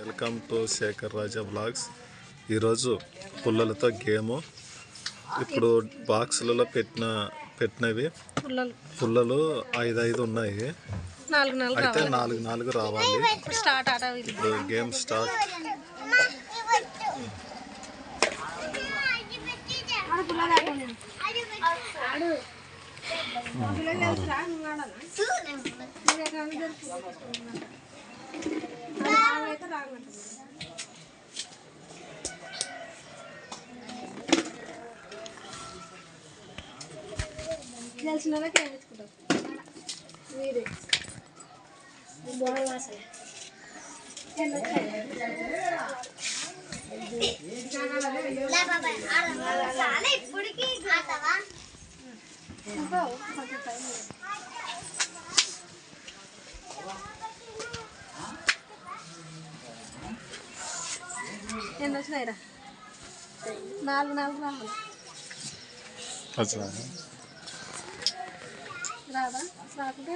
Welcome to Shekhar Raja blogs. ఈరోజు పుల్లలతో game. ఇప్పుడు బాక్సులలో పెట్టినవి పుల్లలు 5 ఉన్నాయి. అయితే 4 రావాలి. ఇప్పుడు గేమ్ స్టార్ట్. తెలిసిన వాళ్ళకి ఏమిచ్చుకుంటాం మీరే ఎన్ని వచ్చినాయిరా 4 రావాలి రాదా రాకుంటే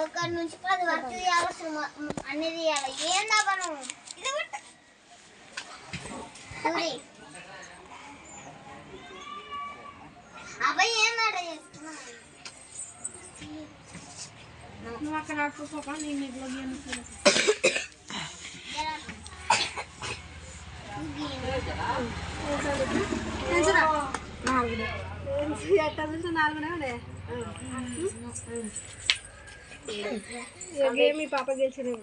ఒకటి నుంచి 10 వరకు అనేది ఏందా మనం అబ్బాయి ఏం మాట చేస్తున్నా నువ్వు అక్కడ ఆడుకోక నేను ఇట్లా గేమ్ మీ పాప గెలిచింది.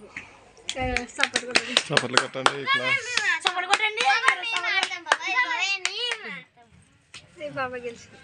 చప్పట్లు కట్టండి. పాప గెలిచింది.